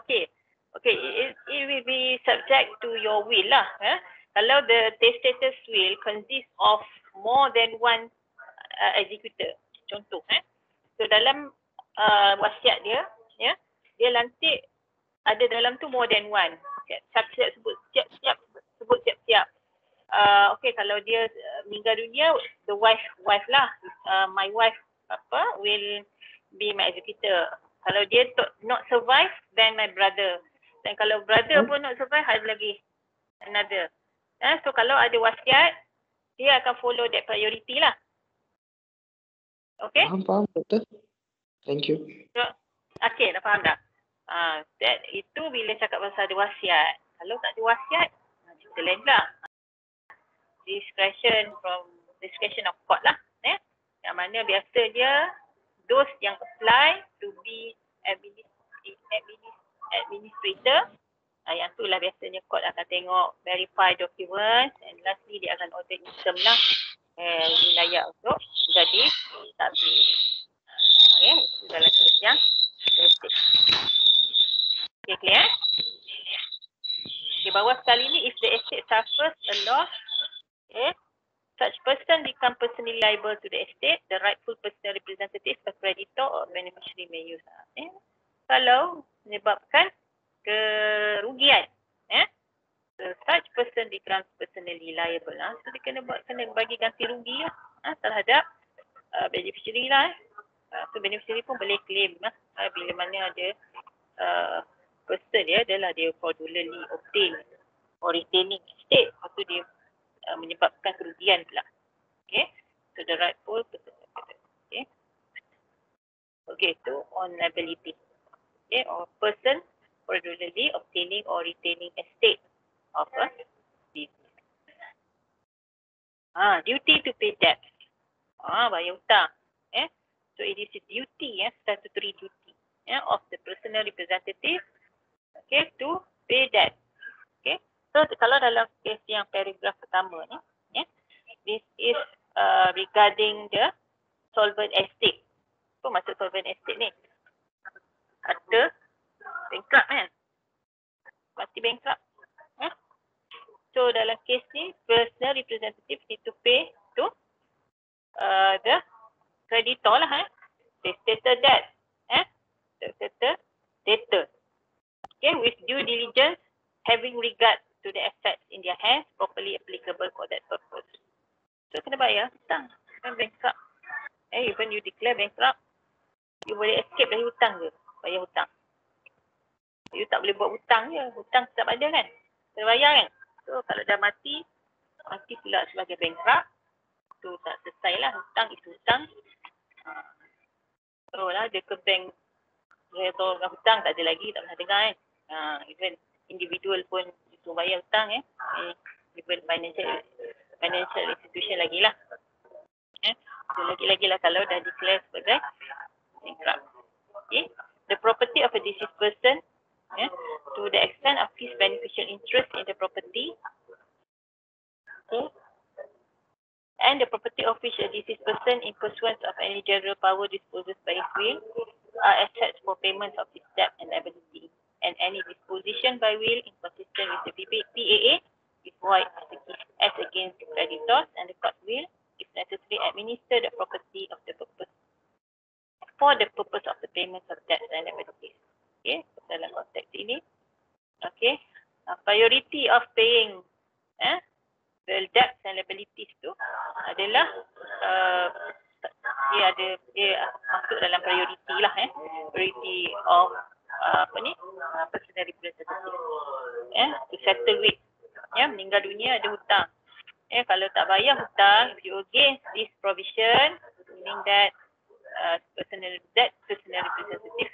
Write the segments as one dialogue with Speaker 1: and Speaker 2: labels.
Speaker 1: Okay. Okay, it will be subject to your will lah. Kalau the testator's will consists of more than one executor. Contoh, so dalam wasiat dia, dia lantik ada dalam tu more than one. Siap-siap sebut siap-siap. Okay, kalau dia meninggal dunia, the wife lah. My wife will be my executor. Kalau dia not survive, then my brother. Dan kalau brother pun not survive, ada lagi another. So kalau ada wasiat, dia akan follow that priority lah. Okay?
Speaker 2: Faham betul. Thank you.
Speaker 1: So, okay, dah faham dah? Itu bila cakap pasal ada wasiat. Kalau tak ada wasiat, cerita lain pula. Discretion of court lah. Yang mana biasa dia, those yang apply to be administrator, yang tu lah biasanya court akan tengok verify documents, and lastly dia akan order income lah wilayah untuk jadi tabir. Itu dalam kes yang estate. Okay, clear? Okay, bawah sekali ni, if the estate suffers a loss, such person become personally liable to the estate, the rightful personal representative, a creditor or beneficiary may use. Kalau menyebabkan kerugian, so such person becomes personally liable. So dia kena bagi ganti rugi terhadap beneficiary lah. So beneficiary pun boleh claim bila mana ada person dia adalah dia fraudulently obtain or retaining estate, lepas tu dia menyebabkan kerugian pula. Okay, so the rightful person. Okay, itu on liability. Okay, or person fraudulently obtaining or retaining estate of a business. Duty to pay debt. Bayar hutang. So it is a duty, statutory duty of the personal representative, okay, to pay debt. Okay, so kalau dalam kes yang paragraf pertama ni, this is regarding the solvent estate. Apa maksud solvent estate ni? Ada bankrupt kan? Mati bankrupt. So dalam kes ni, personal representative need to pay to the creditor lah, testator debt, testator debtor. Okay, with due diligence, having regard to the assets in their hands, properly applicable for that purpose. So kena bayar hutang, bankrupt. Even you declare bankrupt, you boleh escape dari hutang ke? Bayar hutang. You tak boleh buat hutang je. Hutang tetap ada kan? Kena bayar kan? So kalau dah mati pula sebagai bankrupt, tu tak selesai lah. Hutang itu hutang. So lah dia ke bank, atau hutang tak ada lagi, tak pernah dengar kan? Even individual pun itu bayar hutang even financial institution lagi lah. So lagi-lagi lah kalau dah declare sebagai bankrupt. Okay. The property of a deceased person, to the extent of his beneficial interest in the property, okay, and the property of which a deceased person in pursuance of any general power disposes by his will are assets for payments of his debt and liability, and any disposition by will inconsistent with the PAA is void as against the creditors, and the court will, if necessary, administer the property of the purpose for the purpose of the payments of debts and liabilities. Okay, dalam konteks ini, okay, priority of paying the debts and liabilities tu adalah dia masuk dalam priority lah, priority of personal representative, to settle with, meninggal dunia ada hutang, kalau tak bayar hutang, if you against this provision, meaning that personal representative is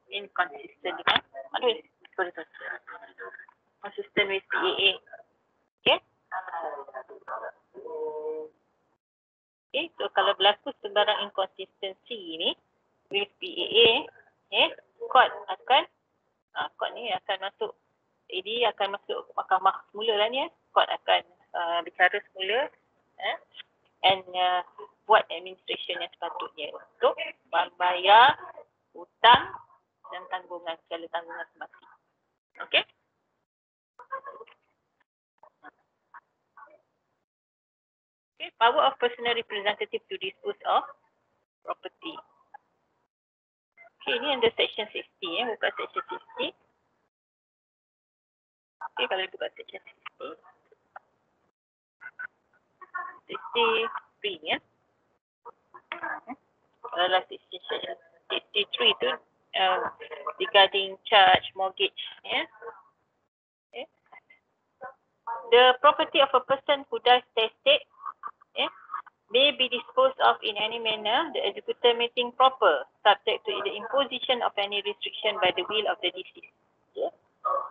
Speaker 1: inconsistent dengan consistent with PAA. Okay. Okay, so kalau berlaku sebarang inconsistency ni with PAA, court ni akan masuk, akan masuk mahkamah semula lah ni, court akan bicara semula and buat administration yang sepatutnya untuk membayar hutang dan tanggungan. dengan segala tanggungan semati. Okey? Okay, power of personal representative to dispose of property. Okay, ini under section 60 buka section 60. Okay, kalau buka section 60. 63 ya. Kalau section 63 tu regarding charge mortgage ya. Okay. The property of a person who dies testate may be disposed of in any manner, the executor may think proper, subject to the imposition of any restriction by the will of the deceased. Okay.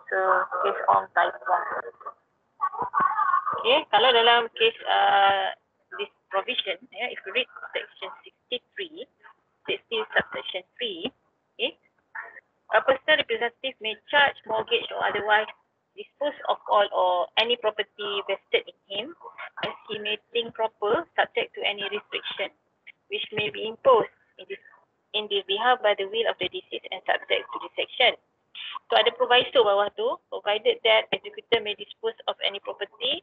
Speaker 1: So, case on type 1. Okay, kalau dalam case this provision, if you read section 63, 60 subsection 3, okay, a personal representative may charge mortgage or otherwise dispose of all or any property vested in him as he may think proper, subject to any restriction which may be imposed in the behalf by the will of the deceased and subject to this section. So ada proviso bawah tu, provided that executor may dispose of any property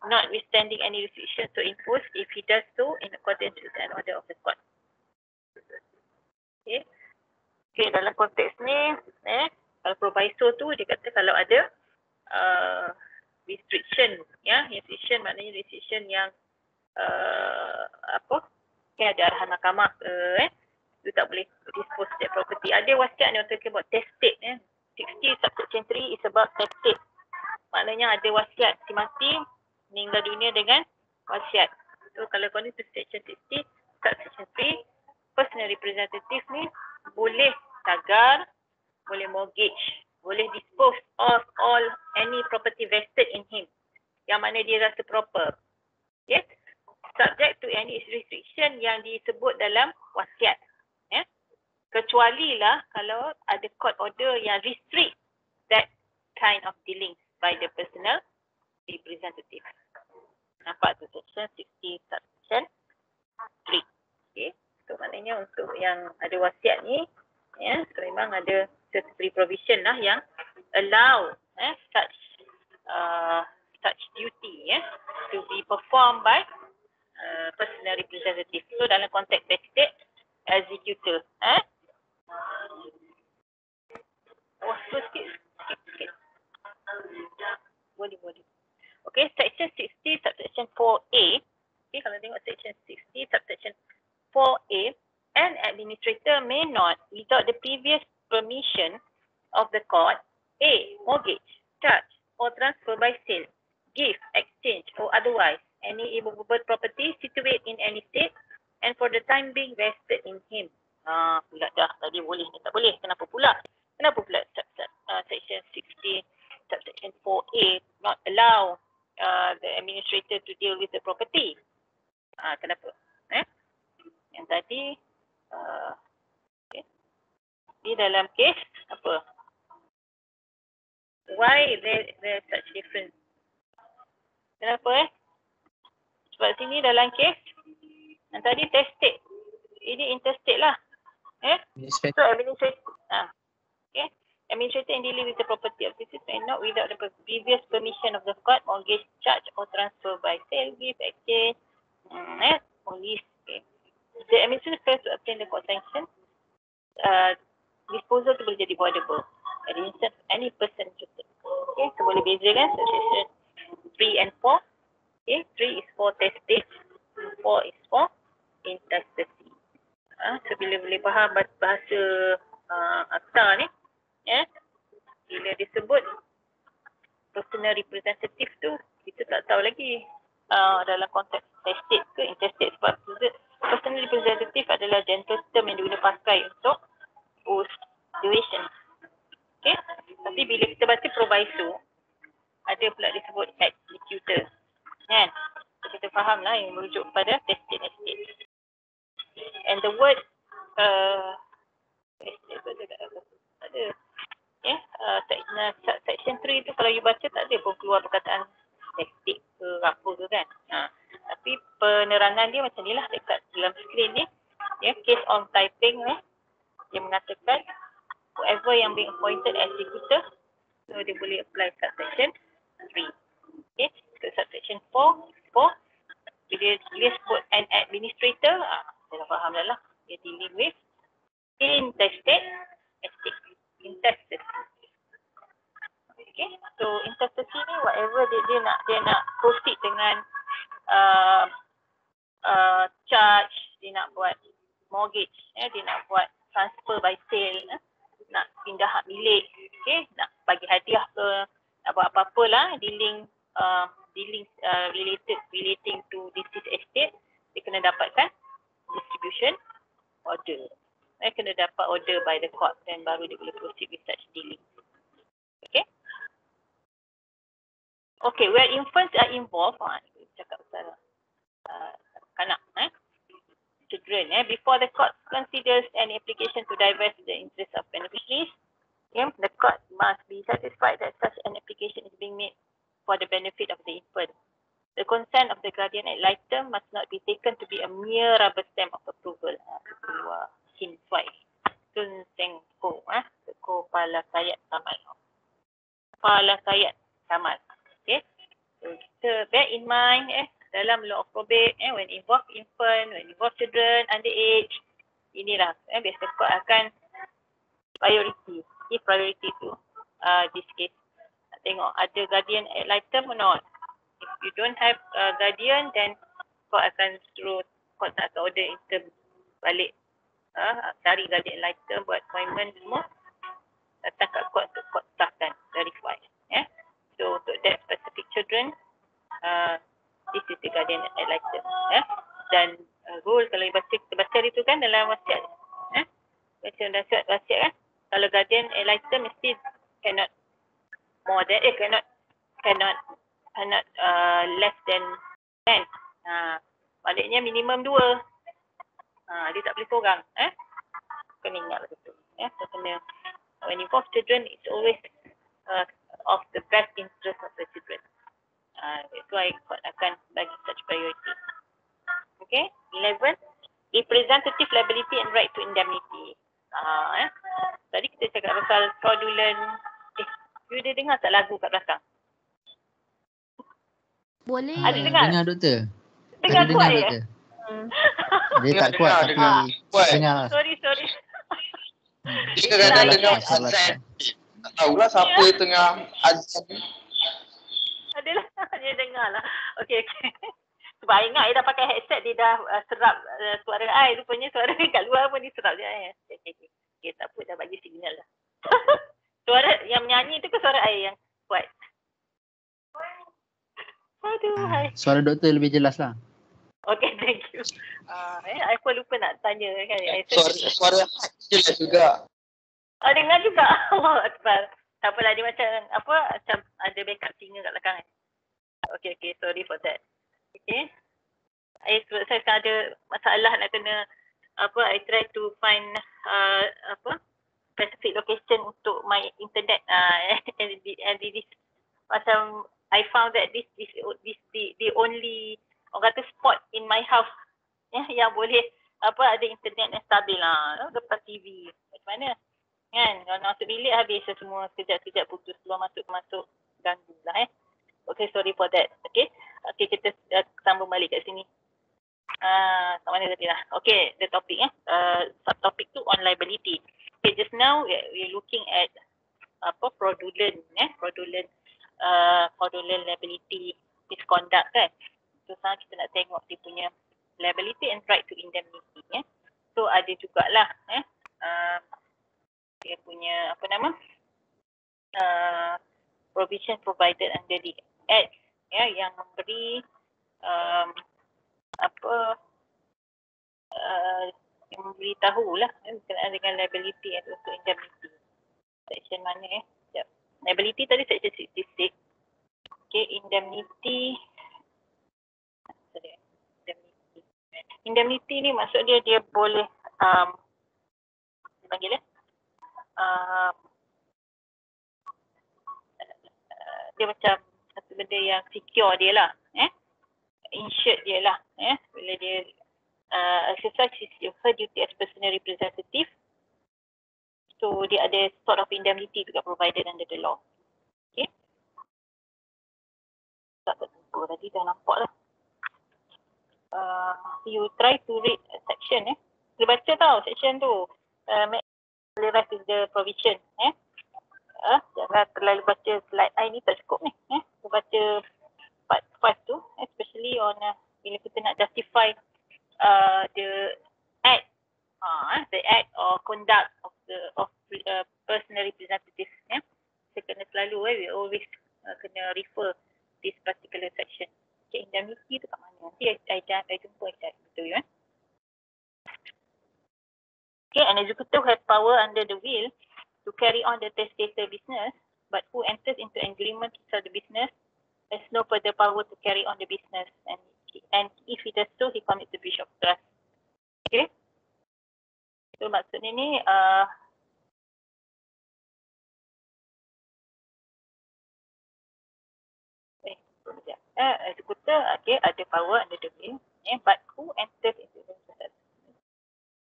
Speaker 1: notwithstanding any restriction so imposed if he does so in accordance with an order of the court. Okay. Okay, dalam konteks ni, kalau proviso tu dia kata kalau ada restriction, ya, restriction maknanya restriction yang ada arahan mahkamah itu tak boleh dispose that property. Ada wasiat yang talking about testate 60 subsection 3 is about testate. Maknanya ada wasiat, si mati meninggal dunia dengan wasiat. So kalau according to section 60 subsection 3, personal representative ni boleh tagar, boleh mortgage, boleh dispose of all any property vested in him yang mana dia rasa proper. Okay? Subject to any restriction yang disebut dalam wasiat. Kecuali lah kalau ada court order yang restrict that kind of dealing by the personal representative. Nampak tu section 60 subsection 3. Okay. So maknanya untuk yang ada wasiat ni, so memang ada statutory provision lah yang allow such duty to be performed by personal representative. So dalam konteks estate, executor. Sikit. Boleh. Okay, section 60 subsection 4A. Okay, kalau tengok section 60 subsection 4A, an administrator may not, without the previous permission of the court, A. Mortgage, charge, or transfer by sale, give, exchange, or otherwise any immovable property situate in any state and for the time being vested in him. Pula dah tadi boleh ni tak boleh. Kenapa pula section 60 subsection 4A not allow the administrator to deal with the property? Kenapa? Yang tadi okay. Di dalam case apa? Why there such difference? Kenapa Sebab sini dalam case yang tadi testate, ini interstate lah. So administrator okay. Administrator in dealing with the property of this may not without the previous permission of the court mortgage, charge or transfer by sale, give, exchange, or lease. Okay. The administrator fails to obtain the court sanction, disposal tu boleh jadi voidable at the instance of any person interested. Okay, so boleh bezakan section 3 and 4. Okay, 3 is for testate, 4 is for intestacy. So bila boleh faham bahasa akta ni, bila disebut personal representative tu, kita tak tahu lagi dalam konteks testate ke intestate, sebab personal representative adalah general term yang diguna pakai untuk post duration. Okay, tapi bila kita baca proviso, ada pula disebut executor, kan? So, kita faham lah yang merujuk kepada testate estate. And the word ada section 3 tu kalau you baca tak ada pun keluar perkataan estate ke apa ke kan. Tapi penerangan dia macam ni lah dekat dalam skrin ni. Case on typing dia mengatakan whoever yang being appointed executor, so dia boleh apply subsection 3. Okay, so subsection 4, bila dia sebut an administrator, saya dah faham dah lah, dia dealing with intestate estate. Intestate. Okay, so intestate ni whatever dia nak proceed dengan charge, dia nak buat mortgage, dia nak buat transfer by sale, nak pindah hak milik, okay, nak bagi hadiah ke, nak buat apa-apa lah dealing relating to deceased estate, dia kena dapatkan distribution order. Kena dapat order by the court, dan baru dia boleh proceed with such dealing. Okay. Okay, where infants are involved, cakap pasal kanak, children, before the court considers an application to divest the interest of beneficiaries, the court must be satisfied that such an application is being made for the benefit of the infant. The consent of the guardian ad litem must not be taken to be a mere rubber stamp of approval. Hint 5. Sun Seng Ko, Ko Pala Sayat Kamal. Pala Sayat Kamal. Okay. So kita bear in mind, dalam law of probate, when involve infant, when involve children under age, inilah, biasa court akan give priority to this case. Tengok ada guardian ad litem or not. If you don't have guardian, then court akan suruh, court nak order intern balik, cari guardian ad litem, buat appointment semua, datang kat court untuk court staffkan, verify. So untuk that specific children, this is the guardian ad litem. Dan rule kalau baca itu kan dalam wasiat, baca wasiat kan, kalau guardian ad litem mesti cannot more than cannot less than 10. Maksudnya minimum 2. Dia tak boleh seorang. Kena ingat betul. So kena, when involve children, it's always of the best interest of the children. That's why court akan bagi such priority. Okay, 11. Representative liability and right to indemnity. Tadi kita cakap pasal fraudulent. You dah dengar tak lagu kat belakang?
Speaker 3: Boleh.
Speaker 1: Ada dengar?
Speaker 2: Dengar doktor.
Speaker 1: Dengar
Speaker 2: Ada
Speaker 1: kuat
Speaker 2: dengar
Speaker 1: ya?
Speaker 2: doktor. Dia tak kuat tapi dengar lah.
Speaker 1: Sorry.
Speaker 4: Dia kadang-kadang dengar azan. Tak tahulah siapa tengah azan.
Speaker 1: Adalah, dia dengar lah. Okay. Sebab I ingat I dah pakai headset, dia dah serap suara I. Rupanya suara kat luar pun diserap je. Okay, tak apa, dah bagi signal lah. Suara yang menyanyi tu ke suara I yang kuat? Aduh, hai.
Speaker 2: Suara doktor lebih jelas lah.
Speaker 1: Okay, thank you. I pun lupa nak tanya kan.
Speaker 4: Suara jelas juga.
Speaker 1: Dengar juga. Allah Akbar. Tak apalah, dia macam ada backup singer kat belakang. Okay, sorry for that. Okay. Sebab saya sekarang ada masalah nak kena I try to find specific location untuk my internet and this macam I found that this the only orang kata spot in my house yang boleh ada internet yang stabil lah, lepas TV. Macam mana kan, kalau nak masuk bilik habis semua, sekejap putus, keluar masuk ganggu lah. Okay, sorry for that. Okay, kita sambung balik kat sini. Kat mana tadi lah. Okay, the topic subtopic tu on liability. Okay, just now we're looking at fraudulent liability misconduct kan. So sekarang kita nak tengok dia punya liability and right to indemnity. So ada jugalah dia punya provision provided under the Act yang memberi yang memberitahulah berkenaan dengan liability and also indemnity. Section mana liability tadi section 66. Okay, indemnity. Indemnity ni maksud dia boleh panggil dia macam satu benda yang secure dia lah, insured dia lah, bila dia exercise her duty as personal representative So dia ada sort of indemnity juga provided under the law. Okay. Tak tertutup tadi dah nampak lah. You try to read section Dia baca tau section tu. Familiarize with the provision jangan terlalu baca slide I ni tak cukup ni. Kita baca part 5 tu, especially on bila kita nak justify the act the act or conduct of personal representative. Kita kena selalu we always kena refer this particular section. Okay, indemnity tu kat mana? Nanti I jumpa betul ya. Okay, an executor has power under the will to carry on the testator business, but who enters into agreement to sell the business has no further power to carry on the business, and if he does so, he commits the breach of trust. Okay, so maksudnya ni executor ada power under the will, but who enters into the business?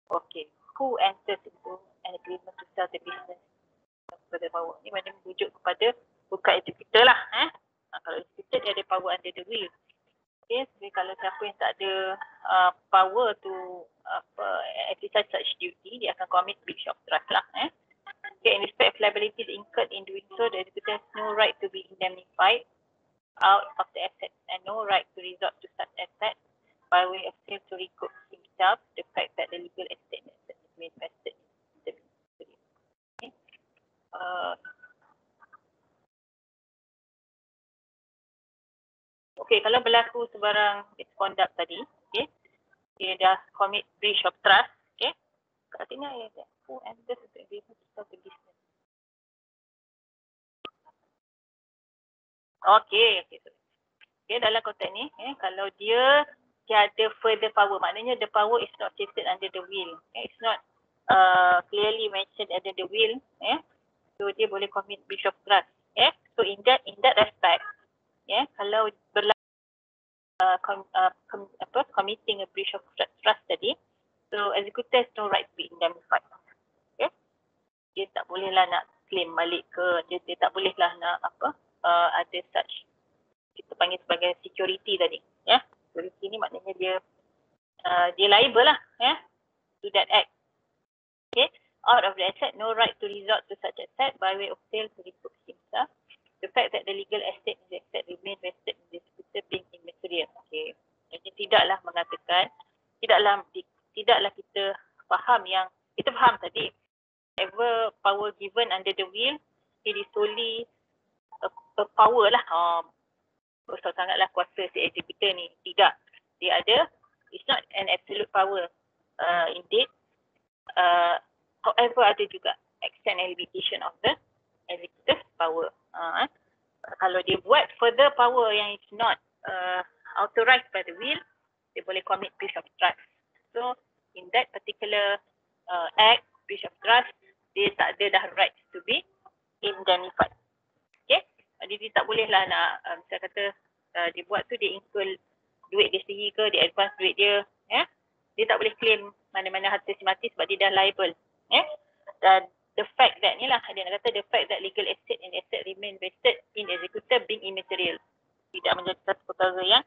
Speaker 1: Okay, who enters into an agreement to sell the business? Further power ni mana merujuk kepada bukan executor lah. Kalau executor dia ada power under the will. Okay, jadi kalau siapa yang tak ada power to exercise such duty, dia akan commit breach of trust lah. Okay, in respect of liabilities incurred in doing so, the executor has no right to be indemnified out of the asset and no right to resort to such asset by way of sale to recoup himself the fact that the legal estate has been vested in the business. Okay. Okay, kalau berlaku sebarang misconduct tadi, okay, dia dah commit breach of trust, okay, kat sini ada who enters into agreement to sell the business. Okay. Okay, dalam konteks ni, kalau dia tiada further power, maknanya the power is not stated under the will. It's not clearly mentioned under the will. So dia boleh commit breach of trust. So in that respect, kalau berlaku committing a breach of trust tadi, so executor has no right to be indemnified. Okay? Dia tak bolehlah nak claim balik ke, dia tak bolehlah nak ada such, kita panggil sebagai security tadi. Security ni maknanya dia liable lah to that act. Okay? Out of the asset, no right to resort to such asset by way of sale to recoup himself. The fact that the legal estate is asset remain vested in the executor being immaterial. Okay. Jadi tidaklah mengatakan, tidaklah kita faham yang, kita faham tadi, whatever power given under the will, it is solely a power lah. Besar sangatlah kuasa si executor ni. Tidak. Dia ada, it's not an absolute power. Indeed, however ada juga extent and limitation of the executive power. Kalau dia buat further power yang is not authorized by the will, dia boleh commit breach of trust. So in that particular act, breach of trust, dia tak ada dah right to be indemnified. Okay? Jadi dia tak bolehlah nak, saya kata dia buat tu, dia incur duit dia sendiri ke, dia advance duit dia, dia tak boleh claim mana-mana harta si mati sebab dia dah liable. Dan the fact that ni lah, dia nak kata the fact that legal estate and asset remain vested in executor being immaterial. Tidak menjadi satu perkara yang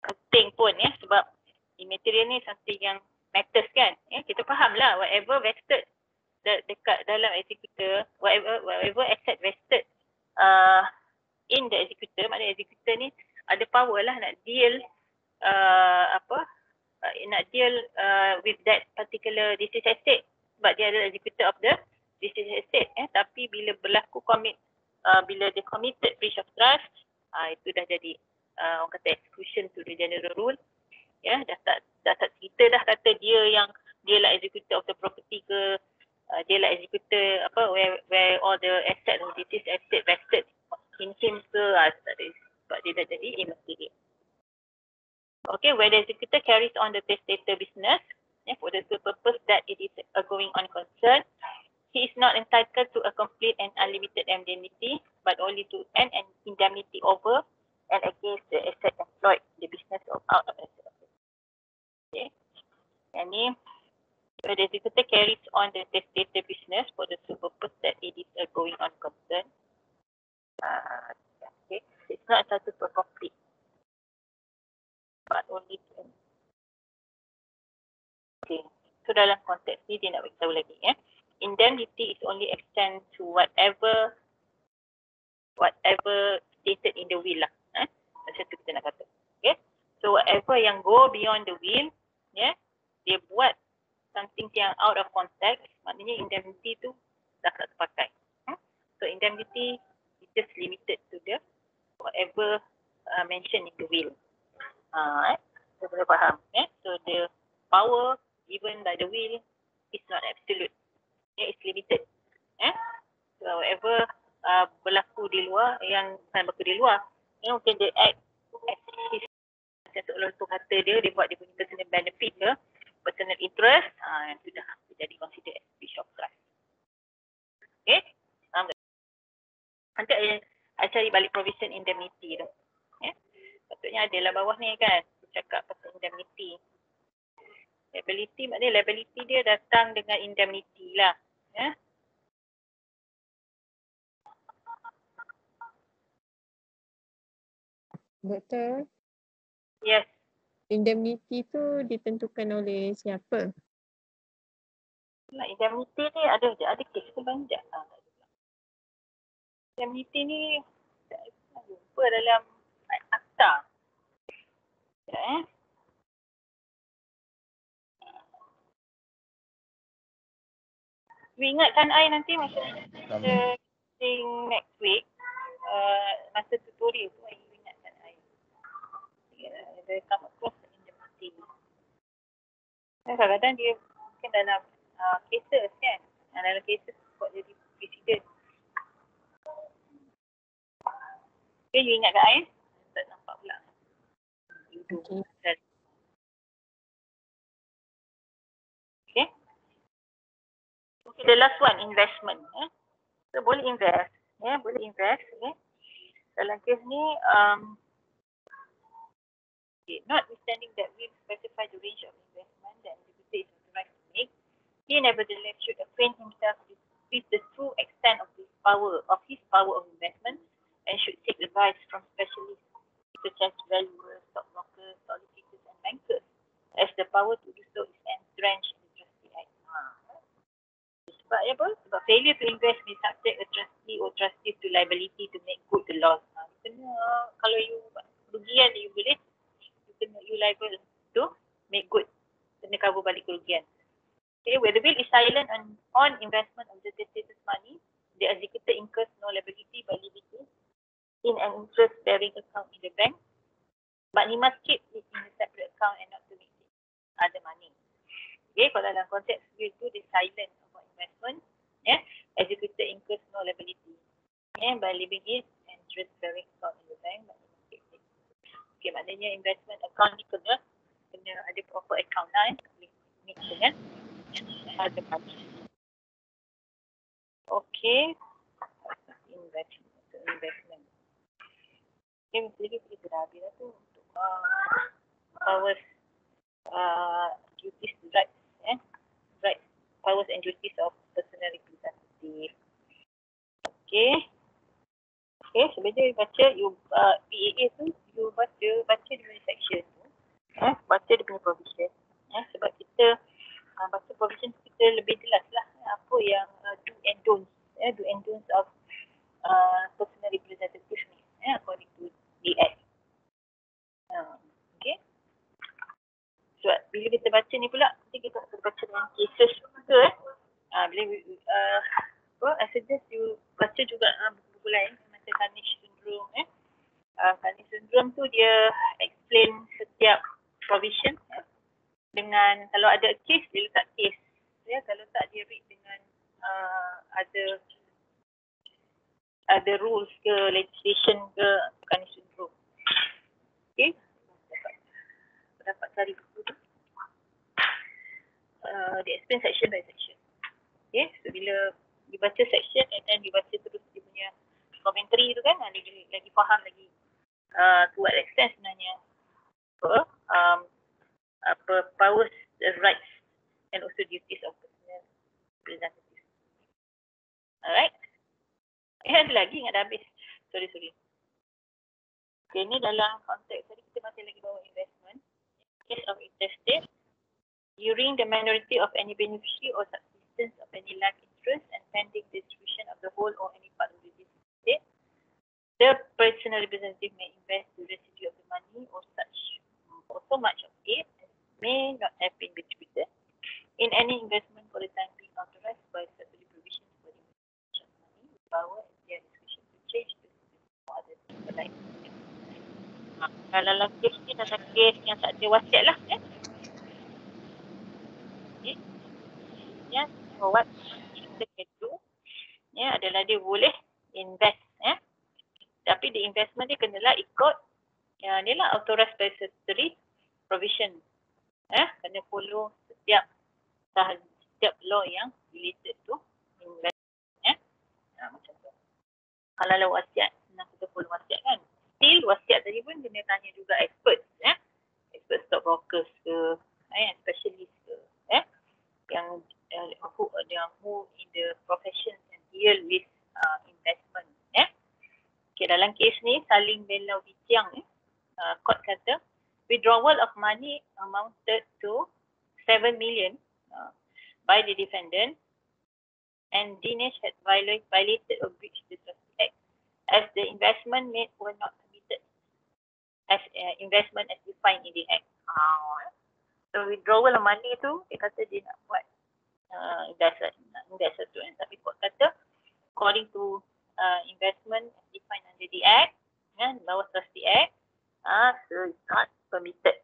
Speaker 1: penting pun sebab immaterial ni something yang matters kan. Kita faham lah whatever vested dekat dalam executor, whatever asset vested in the executor, maknanya executor ni ada power lah nak deal with that particular deceased estate sebab dia adalah executor of the deceased estate. Tapi bila berlaku bila dia committed breach of trust, itu dah jadi orang kata exclusion to the general rule. Dah tak cerita dah kata dia lah executor of the property ke, dia lah executor where all the asset of deceased estate vested in him ke, sebab dia dah jadi immaterial. Okay, where the executor carries on the testator business for the sole purpose that it is a going on concern, he is not entitled to a complete and unlimited indemnity, but only to an indemnity over and against the asset employed in the business of out of asset. Okay, and where the executor carries on the testator business for the konteks ni dia nak beritahu lagi ya. Indemnity is only extend to whatever stated in the will lah. Macam tu kita nak kata. Okay. So whatever yang go beyond the will, dia buat something yang out of context, maknanya indemnity tu dah tak terpakai. So indemnity is just limited to the whatever mentioned in the will. So boleh faham. So the power given by the will is not absolute. It's limited. So whatever berlaku di luar, yang bukan berlaku di luar, mungkin dia act as his, seolah tu kata dia buat dia punya personal benefit ke, personal interest, yang sudah jadi consider as breach of trust. Okay? Nanti I cari balik provision indemnity tu. Patutnya ada lah bawah ni kan, cakap pasal indemnity. Liability maknanya liability dia datang dengan indemnity lah.
Speaker 3: Doktor,
Speaker 1: Yes.
Speaker 3: indemnity tu ditentukan oleh siapa?
Speaker 1: Indemnity ni ada kes ke banyak. Indemnity ni saya lupa dalam akta. You ingatkan I nanti masa kita next week, masa tutorial tu you ingatkan I. Dia come across indemnity. Kadang-kadang dia mungkin dalam cases kan. Dalam cases buat jadi presiden. Okay, you ingatkan I? Tak nampak pula.
Speaker 3: Okay.
Speaker 1: Okay. Okay, the last one, investment. So boleh invest. Boleh invest. Dalam kes ni, notwithstanding that we specify the range of investment that individual is authorized to make, he nevertheless should acquaint himself with the true extent of his power of investment, and should take advice from specialists such as valuers, stockbrokers, solicitors, and bankers, as the power to do so is entrenched in the Trustee Act. Sebab apa? Sebab failure to invest may subject a trustee or trustees to liability to make good the loss. Kena, kalau you kerugian you boleh, you liable to make good. Kena cover balik kerugian. Okay, where the will is silent on investment of the testator's money, the executor incurs no liability by leaving it in an interest-bearing account in the bank, but he must keep it in a separate account and not to mix it other money. Okay, kalau dalam konteks will tu dia silent about investment, executor incurs no liability by leaving it in interest-bearing account in the bank, but he must keep it. Okay, maknanya investment account ni kena ada proper account lah, boleh mix dengan other money. Okay, investment. Okay, mesti kita dah habis lah tu untuk powers, duties, rights, rights, powers and duties of personal representative. Okay, sebenarnya baca PAA tu, you baca dia punya section tu, baca dia punya provision, sebab kita baca provision kita lebih jelas lah apa yang do and don'ts of personal representative ni, according to the Act. Okay. So bila kita baca ni pula, kita akan baca dengan cases juga. Bila I suggest you baca juga buku lain macam Carnage Syndrome. Carnage Syndrome tu dia explain setiap provision dengan, kalau ada case dia letak case. Kalau tak dia read dengan ada rules ke legislation ke Carnage Syndrome. Okay. Dapat cari buku tu. Dia explain section by section. Okay. So bila dibaca section and then dibaca terus dia punya commentary tu kan, lagi faham lagi to what extent sebenarnya powers, rights and also duties of personal representative. Alright. Ada lagi ingat dah habis. Sorry. Okay, ni dalam konteks tadi kita masih lagi bawa investment. Case of intestate. during the minority of any beneficiary or subsistence of any life interest and pending distribution of the whole or any part of the estate, the personal representative may invest the residue of the money or so much of it as may not have been distributed in any investment for the time being authorized by statutory provisions for the investment of money with power at their discretion to change the for other people like. Dalam kes ni dalam kes yang tak ada wasiat lah. What kita can do adalah dia boleh invest. Tapi the investment dia kenalah ikut ni lah authorized by statutory provision. Kena follow setiap law yang related to investment. Macam tu. Kalau wasiat, senang kita follow wasiat kan. Still wasiat tadi pun kena tanya juga expert. Expert stock brokers ke, specialist ke. Yang who in the profession and deal with investment. Okay, dalam kes ni saling belau bicang court kata withdrawal of money amounted to 7 million by the defendant and Dinesh had violated or breached the Trustee Act as the investment made were not permitted as investment as defined in the Act. So withdrawal of money tu dia kata dia nak buat investment tu tapi court kata according to investment defined under the Act, bawah Trustee Act, so it's not permitted.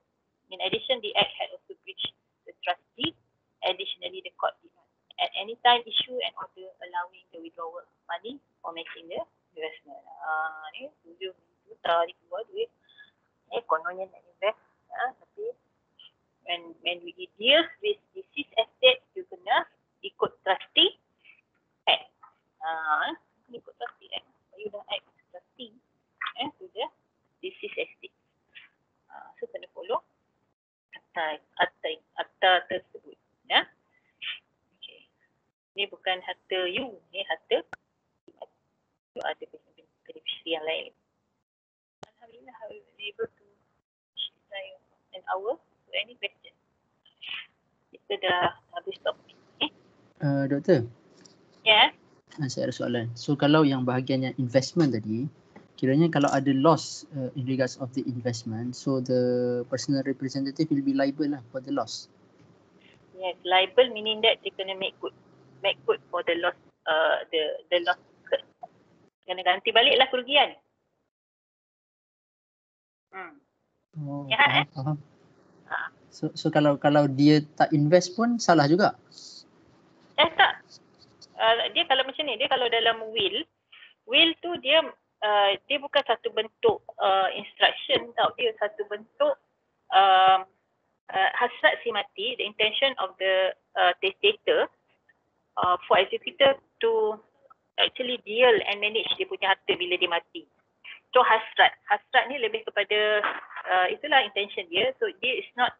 Speaker 1: In addition, the Act had also breached the trustee. Additionally, the court did not at any time issue an order allowing the withdrawal of money or making the investment. Ni tujuh juta dia keluar duit. Kononnya nak invest, tapi when we deal with deceased estate, you kena ikut Trustee Act. Ikut Trustee Act. You dah act trustee to the deceased estate. So kena follow akta tersebut. Okay. Ni bukan harta you, ni harta you ada beneficiary yang lain. Alhamdulillah, I was able to share an hour to any question. Kita dah habis topik.
Speaker 2: Doktor?
Speaker 1: Ya.
Speaker 2: Saya ada soalan. So kalau yang bahagian yang investment tadi, kiranya kalau ada loss in regards of the investment, so the personal representative will be liable lah for the loss.
Speaker 1: Yes, liable meaning that they kena make good for the loss, the loss. Kena ganti balik lah kerugian.
Speaker 2: Oh,
Speaker 1: Ya,
Speaker 2: faham. So kalau dia tak invest pun salah juga?
Speaker 1: Tak. Dia kalau macam ni, dia kalau dalam will tu dia bukan satu bentuk instruction tau, dia satu bentuk hasrat si mati, the intention of the testator for executor to actually deal and manage dia punya harta bila dia mati. So hasrat ni lebih kepada itulah intention dia. So dia is not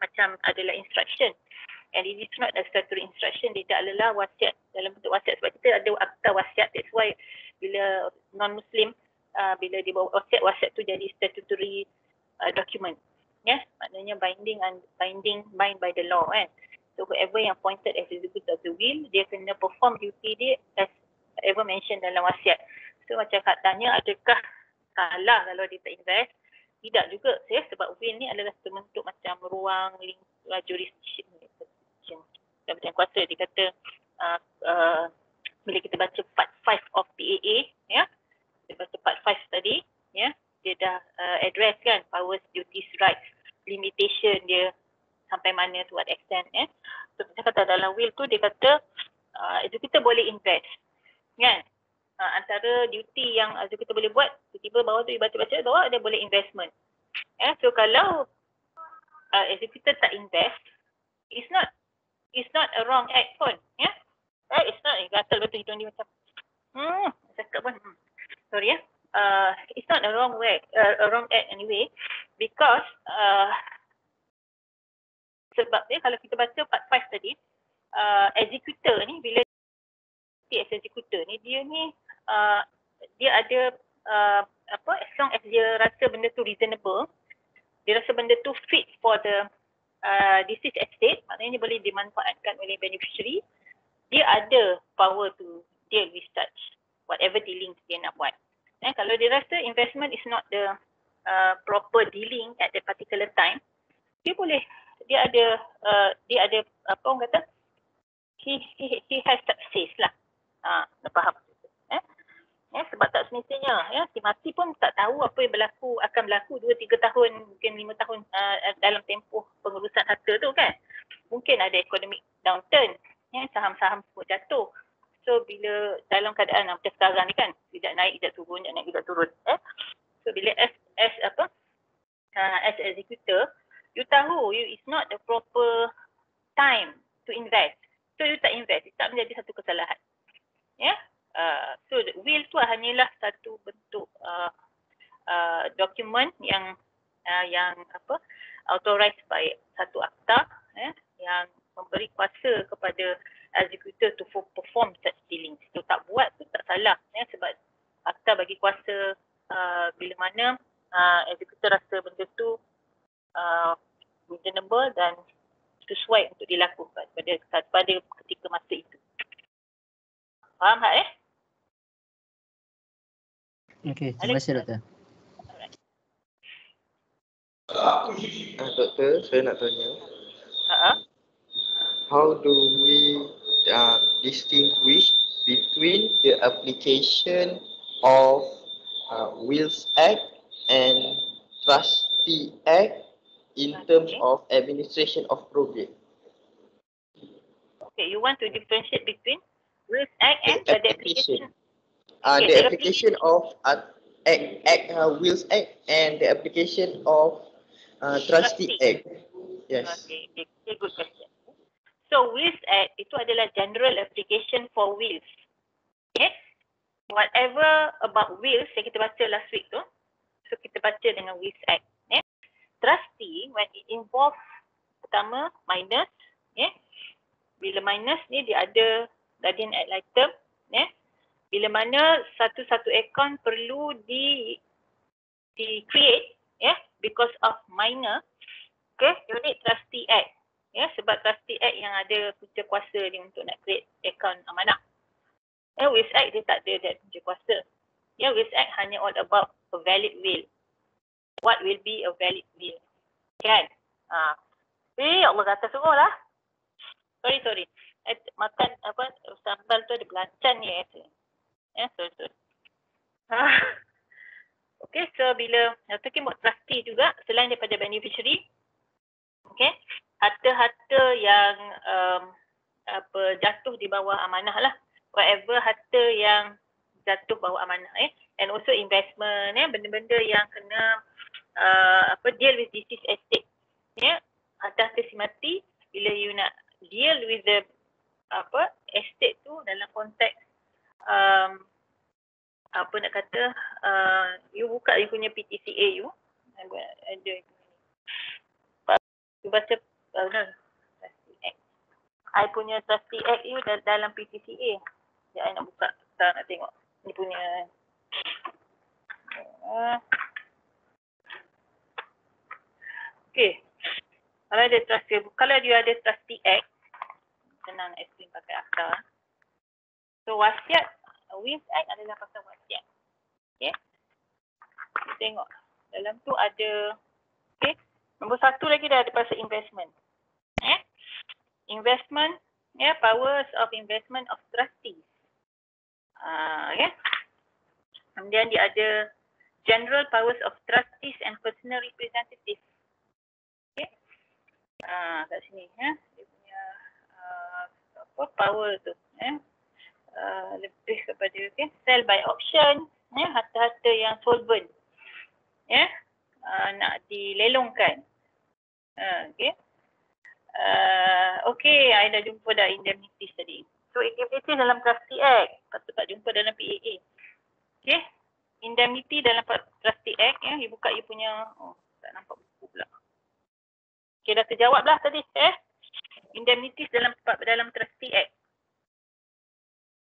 Speaker 1: macam adalah instruction. And it is not a statutory instruction, dia tak adalah wasiat dalam bentuk wasiat. Sebab kita ada akta wasiat, that's why bila non-Muslim, bila dia bawa wasiat tu jadi statutory document. Maknanya bind by the law kan. So whoever yang appointed as executor of the will, dia kena perform duty dia as ever mentioned dalam wasiat. So macam Kak tanya, adakah salah kalau dia tak invest? Tidak juga, sebab will ni adalah bentuk macam ruang jurisdiction. Jabatan kuasa, dia kata bila kita baca part 5 of PAA, kita baca part 5 tadi, dia dah address kan powers, duties, rights, limitation dia sampai mana, to what extent. So kita kata dalam will tu dia kata executor boleh invest kan. Antara duty yang executor boleh buat, tiba-tiba bawah tu baca-baca bawah dia boleh investment. So kalau executor tak invest, it's not a wrong act pun, it's not, gatal betul hidung dia macam cakap pun, sorry it's not a wrong act anyway, because sebab dia kalau kita baca part 5 tadi, executor ni bila as executor ni dia ada as long as dia rasa benda tu reasonable, dia rasa benda tu fit for the deceased estate, maknanya boleh dimanfaatkan oleh beneficiary, dia ada power to deal with such whatever dealing dia nak buat. Kalau dia rasa investment is not the proper dealing at that particular time, dia boleh, dia ada apa orang kata, he has success lah. Dah faham? Sebab tak semestinya si mati pun tak tahu apa yang akan berlaku 2-3 tahun, mungkin 5 tahun dalam tempoh pengurusan harta tu kan. Mungkin ada economic downturn, saham-saham semua jatuh. So bila dalam keadaan macam sekarang ni kan, tidak naik, tidak turun. So bila as executor, you tahu it's not the proper time to invest. So you tak invest, it tak menjadi satu kesalahan. So the will tu hanyalah satu bentuk dokumen yang authorized by satu akta yang memberi kuasa kepada executor to perform such dealings. So tak buat tu tak salah sebab akta bagi kuasa bila mana executor rasa benda tu reasonable dan sesuai untuk dilakukan pada ketika masa itu. Faham tak
Speaker 2: Okey, terima kasih Doktor.
Speaker 4: Doktor, saya nak tanya. How do we distinguish between the application of Wills Act and Trustee Act in terms of administration of probate?
Speaker 1: Okay, you want to differentiate between Wills Act and the application.
Speaker 4: The application of Wills Act and the application of Trustee Act. Yes.
Speaker 1: Okay, good question. So Wills Act itu adalah general application for wills. Okay? Whatever about wills yang kita baca last week tu, so kita baca dengan Wills Act. Trustee, when it involves pertama minors, bila minors ni dia ada guardian ad litem, bila mana satu-satu account perlu di create because of minor, okay, you need Trustee Act sebab Trustee Act yang ada punca kuasa ni untuk nak create account amanah. Wills Act dia tak ada that punca kuasa. Wills Act hanya all about a valid will. What will be a valid will, kan? Allah kata semua lah. Sorry. Makan sambal tu ada belancan ni sorry. Okay, so bila talking about trustee juga, selain daripada beneficiary, okay, harta-harta yang jatuh di bawah amanah lah, whatever harta yang jatuh bawah amanah, and also investment, benda-benda yang kena deal with deceased estate, harta-harta si mati, bila you nak deal with the estate tu dalam konteks you buka you punya PTCA you ada you baca Trustee Act. I punya Trustee Act you dalam PTCA. I nak buka, tak nak tengok ni punya okay. Kalau dia ada Trustee Act, senang nak explain pakai akta. So wasiat, Wills Act adalah pasal wasiat. Okay. Kita tengok. Dalam tu ada, okay. Nombor satu lagi dah ada pasal investment. Investment, powers of investment of trustees. Kemudian dia ada general powers of trustees and personal representatives. Okay. Kat sini, dia punya power tu. Lebih kepada sell by option, harta-harta yang solvent, nak dilelongkan. Okay, I dah jumpa dah indemnities tadi. So indemnity dalam Trustee Act, patut tak jumpa dalam PAA. Okay, indemnity dalam Trustee Act, you buka you punya, tak nampak buku pula. Okay, dah terjawab lah tadi. Indemnities dalam Trustee Act.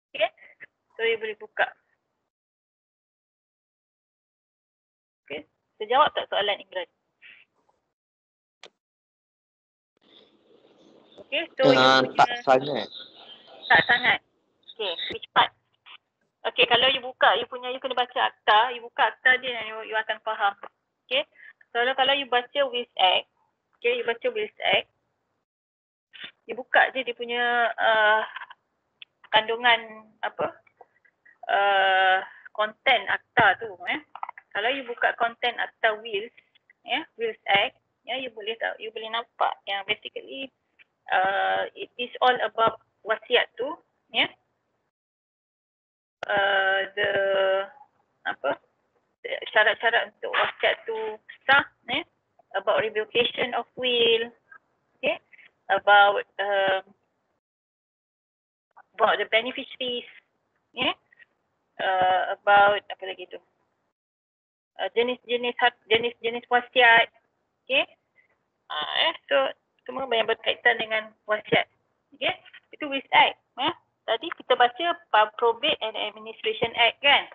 Speaker 1: Okay, so you boleh buka. Okay, terjawab tak soalan Imran? Okay, so you punya
Speaker 4: Tak sangat.
Speaker 1: tak sangat. Okay, which part? Okay, kalau you buka, you kena baca akta, you buka akta je dan you akan faham. Okay, kalau you baca Wills Act, okay, you baca Wills Act, you buka je dia punya kandungan konten akta tu. Kalau you buka konten akta Wills, Wills Act, you boleh nampak yang basically it is all about wasiat tu, the syarat-syarat untuk wasiat tu sah, about revocation of will, about the beneficiaries, about apa lagi tu, jenis wasiat, so semua yang berkaitan dengan wasiat. Itu Wills Act. Tadi kita baca Probate and Administration Act kan.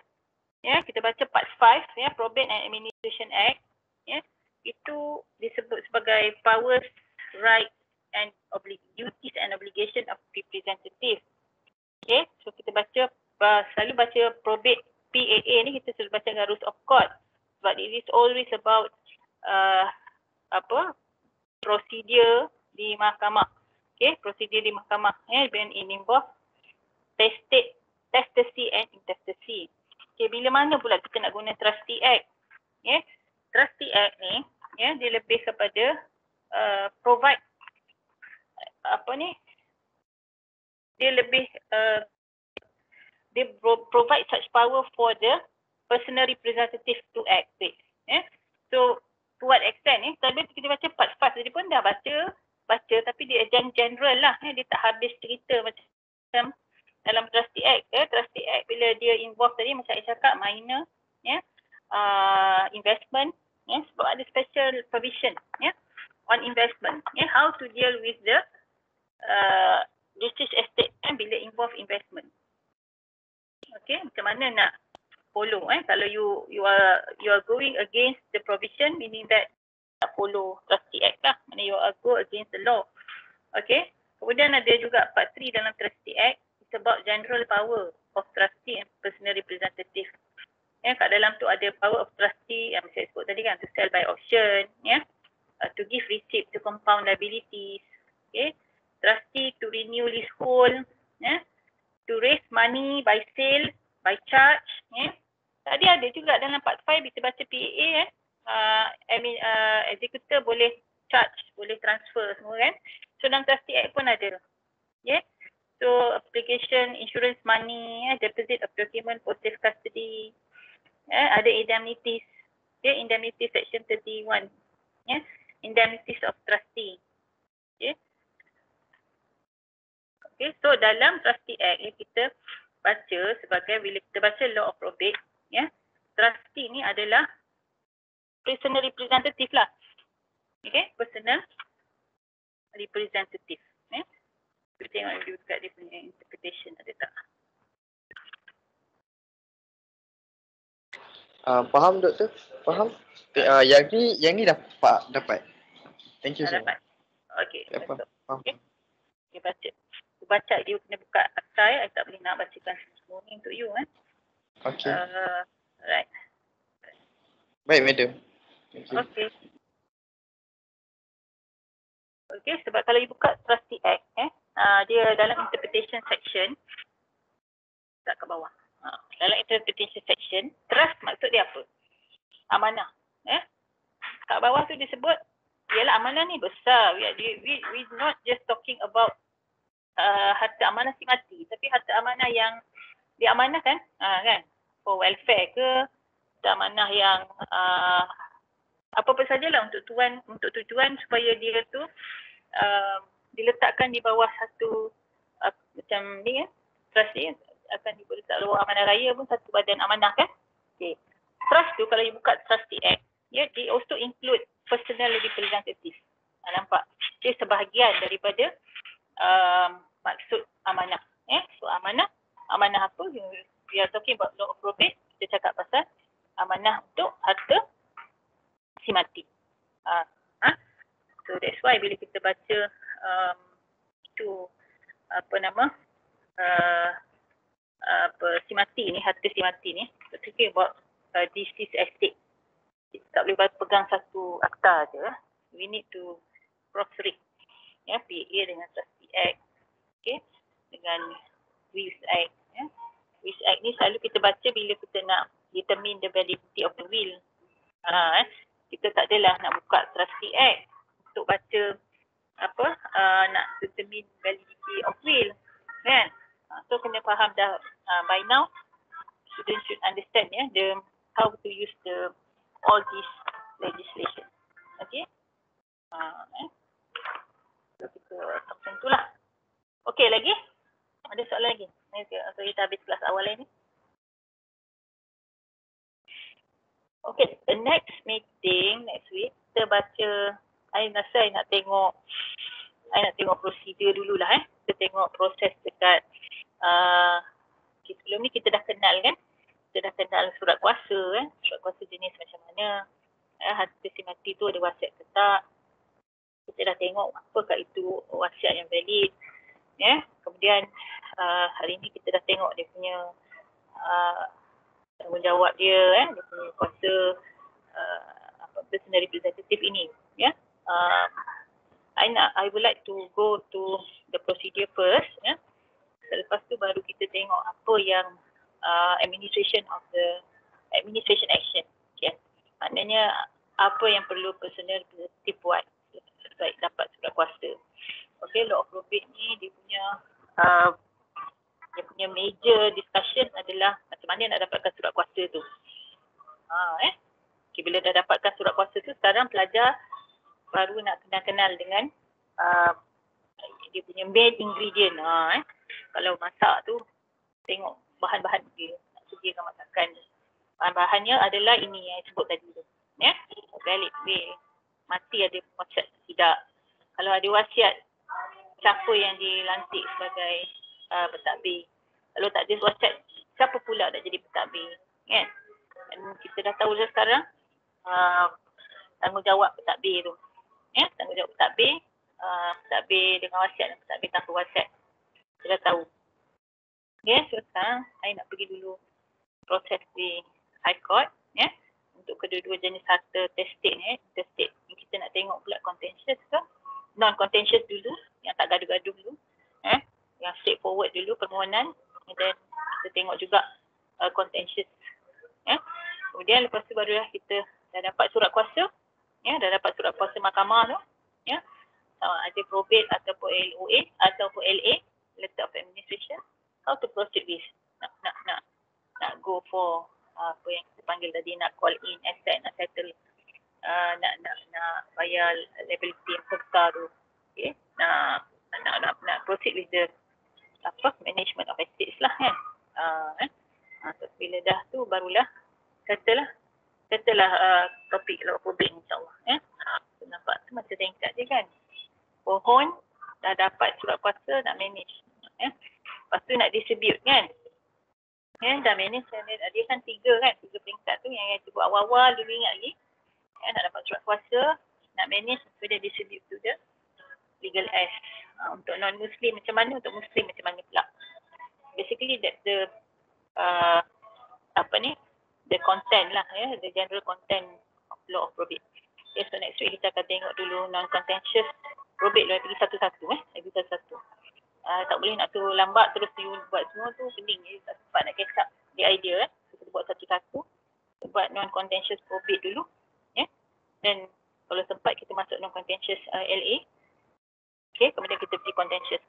Speaker 1: Kita baca part 5, Probate and Administration Act. Itu disebut sebagai powers, rights and duties and obligation of representative. So kita selalu baca probate PAA ni, kita selalu baca dengan rules of court. But it is always about prosedur di mahkamah. Prosedur di mahkamah. When it involve testacy and intestacy. Bila mana pula kita nak guna Trustee Act? Trustee Act ni, dia lebih kepada provide dia provide such power for the personal representative to act with. So to what extent tadi kita baca part 5 tadi pun dah baca tapi dia general lah, dia tak habis cerita macam dalam Trustee Act. Trustee Act bila dia involve tadi macam saya cakap minor, investment, sebab ada special provision on investment, how to deal with the distressed estate bila involve investment. Macam mana nak follow, kalau you are going against the provision, meaning that tak follow Trustee Act lah, mana you are go against the law. Kemudian ada juga part 3 dalam Trustee Act, it's about general power of trustee and personal representative. Kat dalam tu ada power of trustee yang saya sebut tadi kan, to sell by auction, to give receipt to compound liabilities, trustee to renew leasehold, to raise money by sale, by charge. Tadi ada juga dalam part 5 kita baca PAA, executor boleh charge, boleh transfer semua kan. So dalam Trustee Act pun ada. So application, insurance money, deposit of document for safe custody, ada indemnities, indemnity section 31, indemnities of trustee. So dalam Trustee Act kita baca sebagai, bila kita baca law of probate, trustee ni adalah personal representative lah. Personal representative. Kita tengok juga dia punya interpretation ada tak.
Speaker 4: Faham doktor? Faham? Yang ni dapat. Thank you so much.
Speaker 1: Okay.
Speaker 4: Faham.
Speaker 1: Okay, baca. Baca, you kena buka akta I tak boleh nak bacakan semua ni untuk you
Speaker 4: Okay.
Speaker 1: Right.
Speaker 4: Baik madam. Thank you.
Speaker 1: Okay, sebab kalau you buka Trustee Act, dia dalam interpretation section, tak ke bawah. Dalam interpretation section, trust maksud dia apa? Amanah. Kat bawah tu disebut, ialah amanah ni besar. We not just talking about harta amanah si mati, tapi harta amanah yang diamanahkan, kan, for welfare ke, harta amanah yang apa-apa sajalah untuk tujuan supaya dia tu diletakkan di bawah satu macam ni trust akan diletak luar amanah raya pun satu badan amanah kan. Trust tu kalau you buka Trustee Act, dia also include personal representative. Nampak? Dia sebahagian daripada maksud amanah. So amanah apa? We are talking about law of probate. Kita cakap pasal amanah untuk harta si mati. So that's why bila kita baca to si mati ni, harta si mati ni. Thinking about deceased estate. Kita tak boleh pegang satu akta je. We need to cross-read. Ya, PA dengan Trustee Act. Okay. Dengan Wills Act. Ya. Wills Act ni selalu kita baca bila kita nak determine the validity of the will. Kita tak adalah nak buka Trustee Act untuk baca nak determine validity of will. Kan? So kena faham dah by now, students should understand how to use all this legislation. Okay? So kita macam itulah. Okay lagi? Ada soalan lagi? Atau kita habis kelas awal ni? Okay, the next meeting next week, kita baca, I nak tengok prosedur dululah. Kita tengok proses dekat, sebelum ni kita dah kenal kan? Kita dah kenal surat kuasa surat kuasa jenis macam mana. Harta si mati tu ada wasiat ke tak. Kita dah tengok apakah itu wasiat yang valid. Kemudian hari ni kita dah tengok dia punya tanggungjawab dia, dia punya kuasa personal representative ini. I would like to go to the procedure first. Selepas tu baru kita tengok apa yang administration action. Okay. Maknanya apa yang perlu personal representative buat baik dapat surat kuasa. Okay, law of probate ni dia punya major discussion adalah macam mana nak dapatkan surat kuasa tu. Okay, bila dah dapatkan surat kuasa tu, sekarang pelajar baru nak kenal dengan dia punya main ingredient. Kalau masak tu, tengok bahan-bahan dia, nak sediakan masakan. Bahan-bahannya adalah ini yang saya sebut tadi tu. Valid will. Mati ada wasiat tidak. Kalau ada wasiat, siapa yang dilantik sebagai pentadbir. Kalau tak ada wasiat, siapa pula nak jadi pentadbir. Kan? Dan kita dah tahu dah sekarang tanggungjawab pentadbir tu. Tanggungjawab pentadbir, pentadbir dengan wasiat dan pentadbir tanpa wasiat. Kita dah tahu. So sekarang saya nak pergi dulu proses di High Court. Untuk kedua-dua jenis harta testate ni, interstate. Kita nak tengok pula contentious ke non-contentious dulu, yang tak gaduh-gaduh dulu. Yang straightforward dulu permohonan. Dan kita tengok juga contentious. Kemudian lepas tu barulah kita dah dapat surat kuasa. Dah dapat surat kuasa mahkamah tu. Sama ada probate ataupun LOA ataupun LA, letter of administration. How to proceed with? Nak go for apa yang kita panggil tadi, nak call in asset, nak settle, nak bayar liability yang besar tu. Okay? Nak proceed with the management of estates lah kan. So, bila dah tu barulah settle lah topik law probate insyaAllah. So, nampak tu macam tingkat je kan. Pohon dah dapat surat kuasa, nak manage. Lepas tu nak distribute kan. Dah manage, dia kan tiga peringkat tu yang kita buat awal-awal dulu, ingat lagi. Nak dapat surat kuasa, nak manage, kemudian distribute to the legal heirs. Untuk non-Muslim macam mana, untuk Muslim macam mana pula. Basically that's the the content lah, the general content of law of probate. Okay, so next week kita akan tengok dulu non-contentious probate, pergi satu-satu. Pergi satu-satu. Tak boleh nak tu lambat terus buat semua tu, pening je. Tak sempat nak catch up the idea. So, kita buat satu-satu. Kita buat non-contentious probate dulu. Dan kalau sempat kita masuk non-contentious LA. Okay, kemudian kita pergi contentious.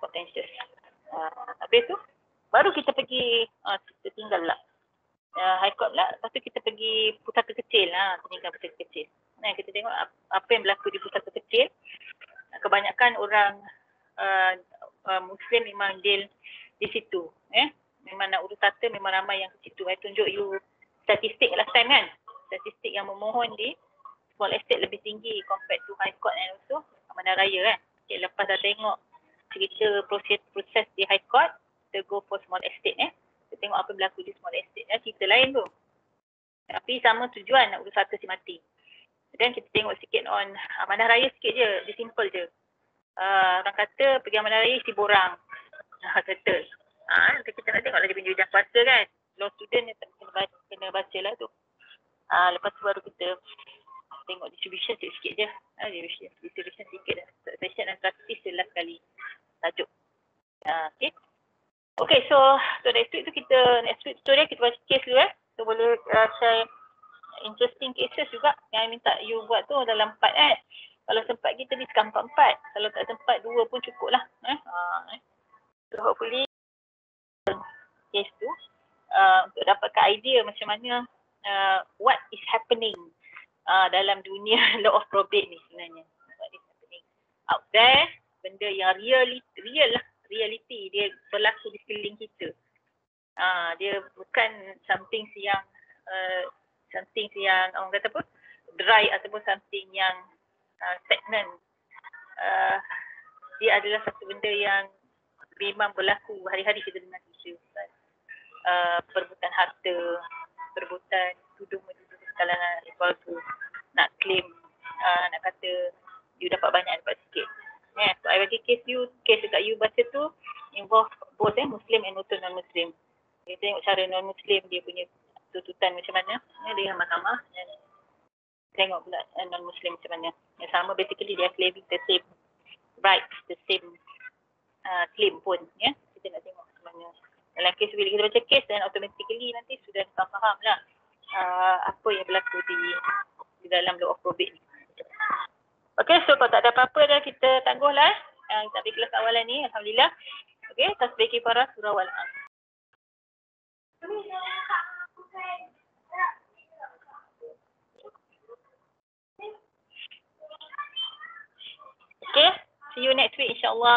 Speaker 1: Habis tu, baru kita pergi, kita tinggal lah. High Court lah. Lepas tu kita pergi pusaka kecil. Tinggal pusaka kecil. Kita tengok apa yang berlaku di pusaka kecil. Kebanyakan orang Muslim memang deal di situ. Memang nak urus harta, memang ramai yang ke situ. Tunjuk you statistik last time kan. Statistik yang memohon di small estate lebih tinggi compared to High Court and also Amanah Raya kan. Okay, lepas dah tengok cerita proses di High Court, kita go for small estate. Kita tengok apa berlaku di small estate. Cerita lain tu. Tapi sama tujuan, nak urus harta si mati. Dan kita tengok sikit on Amanah Raya sikit je, dia simple je. orang kata pergi amal raya isi borang. Settle. Nanti kita nak tengok lah dia punya bidang kuasa kan. Law student dia kena baca lah tu. Lepas tu baru kita tengok distribution sikit je. Distribution sikit dah. Session dan praktis je last kali. Tajuk. Okay. Okay, so next week tu kita baca case dulu So boleh share interesting cases juga yang minta you buat tu dalam 4 Kalau sempat kita diskan 4-4. Kalau tak sempat 2 pun cukup lah. So hopefully case tu untuk dapatkan idea macam mana what is happening dalam dunia law of probate ni sebenarnya. What is happening out there, benda yang reality dia berlaku di sekeliling kita. Dia bukan something yang orang kata apa, dry ataupun something yang stagnant. Dia adalah satu benda yang memang berlaku hari-hari kita dengar isu. Perebutan harta, perebutan tudung-tudung kalangan keluarga, nak claim, nak kata you dapat banyak, dapat sikit. So I bagi case dekat you baca tu involve both Muslim and non-Muslim. Kita tengok cara non-Muslim dia punya tuntutan macam mana dengan mahkamah, dan tengok pula non-Muslim macam mana. Yang sama basically dia claiming the same rights, the same claim pun. Kita nak tengok macam mana. Dalam kes bila kita baca kes, dan automatically nanti sudah faham lah apa yang berlaku di dalam law of probate ni. Okay, so kalau tak ada apa-apa dah kita tangguh lah. Kita ambil kelas awalan ni, Alhamdulillah. Okay, tasbih kifarah surah wal-an. Okay, see you next week insyaAllah.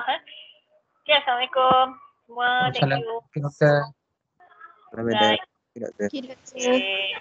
Speaker 1: Okay, Assalamualaikum semua. Thank you.
Speaker 5: Doktor.
Speaker 1: Right.
Speaker 3: Okay, doktor.
Speaker 1: Okay.